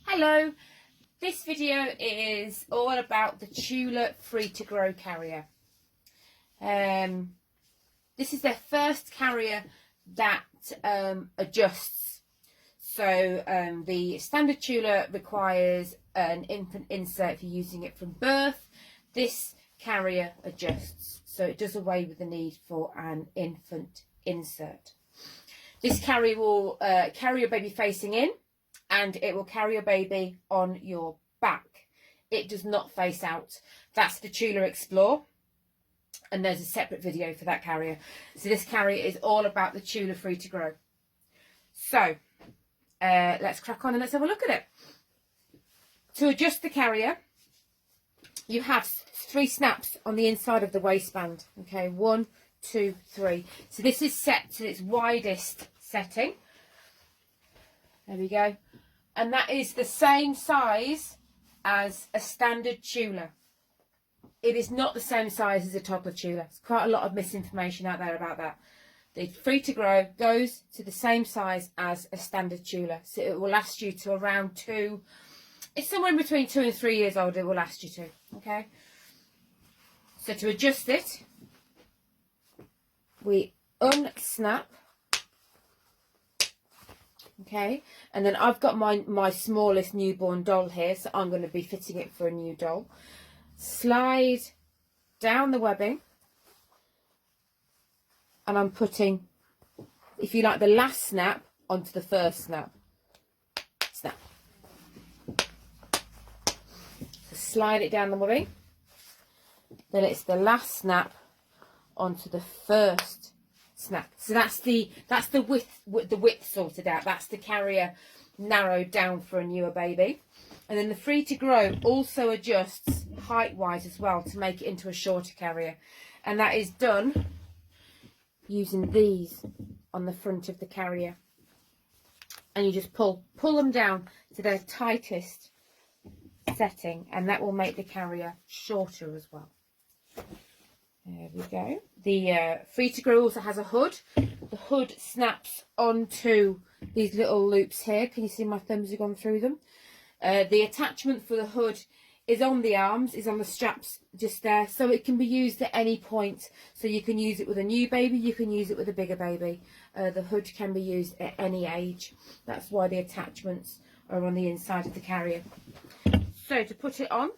Hello, this video is all about the Tula Free to Grow carrier. This is their first carrier that adjusts. So the standard Tula requires an infant insert if you're using it from birth. This carrier adjusts, so it does away with the need for an infant insert. This carrier will carry your baby facing in, and it will carry your baby on your back. It does not face out. That's the Tula Explore, and there's a separate video for that carrier. So this carrier is all about the Tula Free to Grow. So let's crack on and let's have a look at it. To adjust the carrier, you have 3 snaps on the inside of the waistband. Okay, 1, 2, 3. So this is set to its widest setting. There we go. And that is the same size as a standard Tula. It is not the same size as a toddler Tula. There's quite a lot of misinformation out there about that. The Free to Grow goes to the same size as a standard Tula. So it will last you to around 2. It's somewhere in between 2 and 3 years old it will last you to. Okay. So to adjust it, we unsnap. Okay, and then I've got my smallest newborn doll here, so I'm going to be fitting it for a new doll. Slide down the webbing, and I'm putting, if you like, the last snap onto the first snap. Snap. So slide it down the webbing. Then it's the last snap onto the first snap. So that's the width sorted out. That's the carrier narrowed down for a newer baby. And then the Free to Grow also adjusts height wise as well to make it into a shorter carrier, and that is done using these on the front of the carrier, and you just pull them down to their tightest setting, and that will make the carrier shorter as well. There we go. The Free to Grow also has a hood. The hood snaps onto these little loops here. Can you see my thumbs have gone through them? The attachment for the hood is on the arms, is on the straps just there. So it can be used at any point. So you can use it with a new baby, you can use it with a bigger baby. The hood can be used at any age. That's why the attachments are on the inside of the carrier. So to put it on,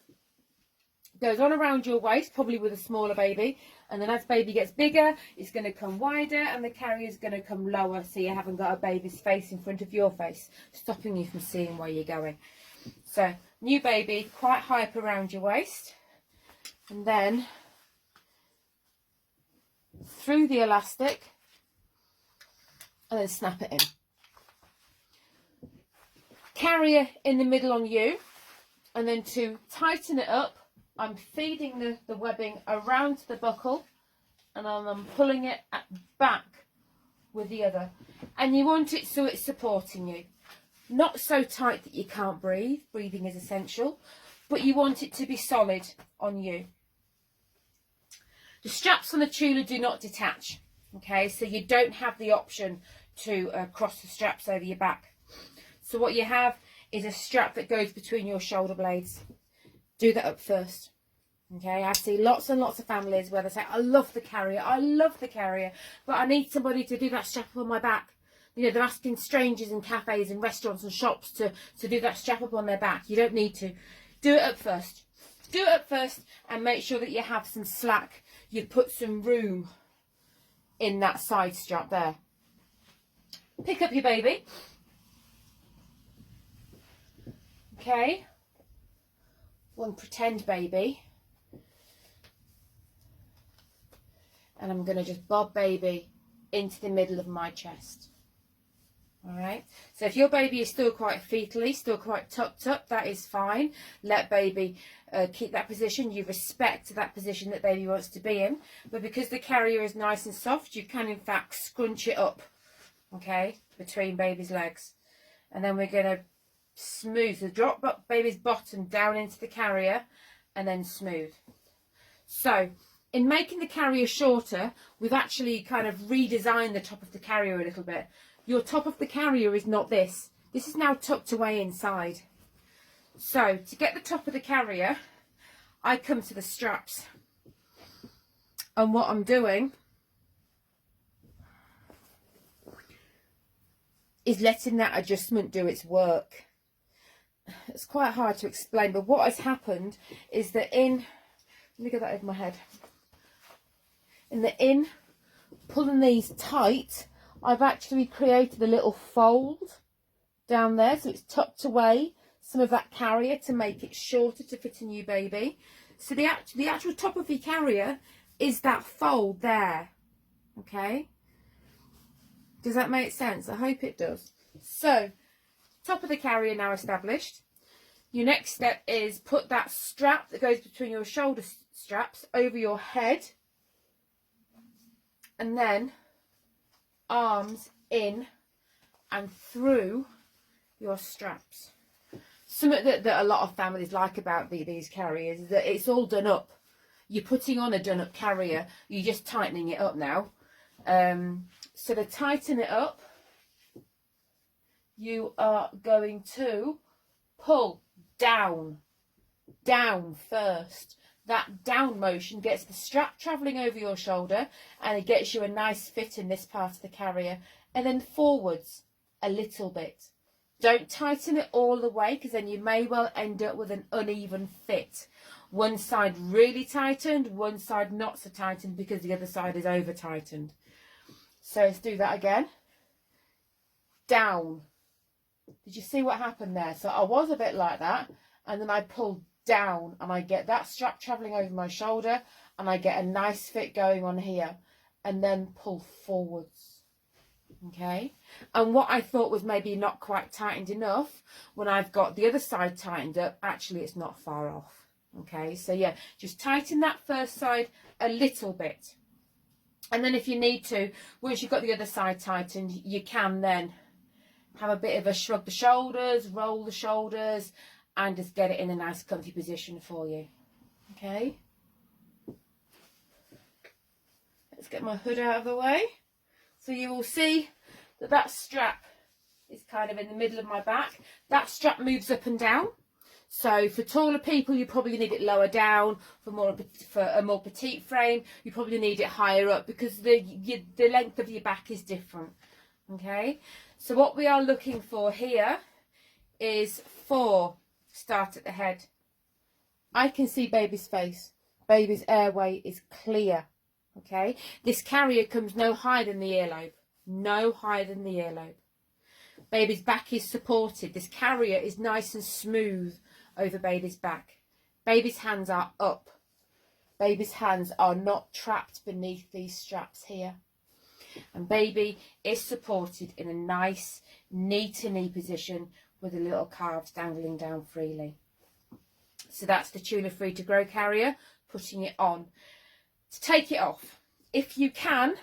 goes on around your waist, probably with a smaller baby, and then as baby gets bigger, it's going to come wider and the carrier is going to come lower, so you haven't got a baby's face in front of your face, stopping you from seeing where you're going. So new baby, quite high up around your waist, and then through the elastic, and then snap it in. Carrier in the middle on you, and then to tighten it up, I'm feeding the webbing around the buckle, and I'm pulling it back with the other. And you want it so it's supporting you. Not so tight that you can't breathe. Breathing is essential. But you want it to be solid on you. The straps on the Tula do not detach. Okay, so you don't have the option to cross the straps over your back. So what you have is a strap that goes between your shoulder blades. Do that up first. Okay, I see lots and lots of families where they say, I love the carrier, but I need somebody to do that strap up on my back. You know, they're asking strangers in cafes and restaurants and shops to do that strap up on their back. You don't need to. Do it up first. Do it up first and make sure that you have some slack. You put some room in that side strap there. Pick up your baby. Okay. One pretend baby, and I'm going to just bob baby into the middle of my chest. Alright, so if your baby is still quite fetally, still quite tucked up, that is fine. Let baby keep that position. You respect that position that baby wants to be in, but because the carrier is nice and soft, you can in fact scrunch it up, okay, between baby's legs. And then we're going to smooth the drop baby's bottom down into the carrier, and then smooth. So in making the carrier shorter, we've actually kind of redesigned the top of the carrier a little bit. Your top of the carrier is not this. This is now tucked away inside. So to get the top of the carrier, I come to the straps, and what I'm doing is letting that adjustment do its work. It's quite hard to explain, but what has happened is that let me get that over my head. In pulling these tight, I've actually created a little fold down there, so it's tucked away some of that carrier to make it shorter to fit a new baby. So the actual top of your carrier is that fold there. Okay, does that make sense? I hope it does. So top of the carrier now established. Your next step is put that strap that goes between your shoulder straps over your head, and then arms in and through your straps. Something that a lot of families like about these carriers is that it's all done up. You're putting on a done up carrier, you're just tightening it up now. So to tighten it up, you are going to pull down first. That down motion gets the strap travelling over your shoulder, and it gets you a nice fit in this part of the carrier, and then forwards a little bit. Don't tighten it all the way, because then you may well end up with an uneven fit. One side really tightened, one side not so tightened because the other side is over tightened. So let's do that again. Down. Did you see what happened there? So I was a bit like that, and then I pulled down, and I get that strap travelling over my shoulder, and I get a nice fit going on here, and then pull forwards. Okay, and what I thought was maybe not quite tightened enough, when I've got the other side tightened up, actually it's not far off. Okay, so yeah, just tighten that first side a little bit, and then if you need to, once you've got the other side tightened, you can then have a bit of a shrug the shoulders, roll the shoulders, and just get it in a nice comfy position for you. Okay, let's get my hood out of the way. So you will see that that strap is kind of in the middle of my back. That strap moves up and down. So for taller people, you probably need it lower down. For a more petite frame, you probably need it higher up, because the length of your back is different. Okay, so what we are looking for here is 4 start at the head. I can see baby's face. Baby's airway is clear. Okay, this carrier comes no higher than the earlobe. No higher than the earlobe. Baby's back is supported. This carrier is nice and smooth over baby's back. Baby's hands are up. Baby's hands are not trapped beneath these straps here. And baby is supported in a nice knee-to-knee position with the little calves dangling down freely. So that's the Tula Free to Grow carrier, putting it on. To take it off, if you can,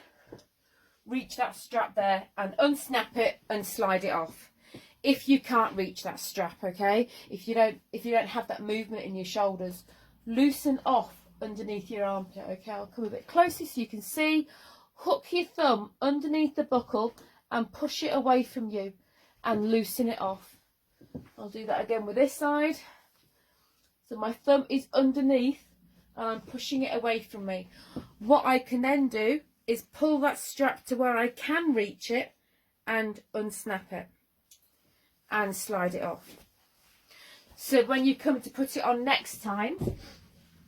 reach that strap there and unsnap it and slide it off. If you can't reach that strap, okay, if you don't have that movement in your shoulders, loosen off underneath your armpit. Okay, I'll come a bit closer so you can see. Hook your thumb underneath the buckle and push it away from you and loosen it off. I'll do that again with this side. So my thumb is underneath and I'm pushing it away from me. What I can then do is pull that strap to where I can reach it and unsnap it and slide it off. So when you come to put it on next time,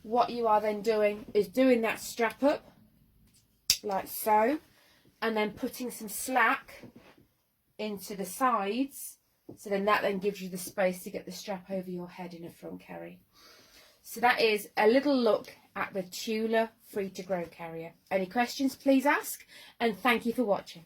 what you are then doing is doing that strap up like so, and then putting some slack into the sides, so then that then gives you the space to get the strap over your head in a front carry. So that is a little look at the Tula Free to Grow carrier. Any questions, please ask, and thank you for watching.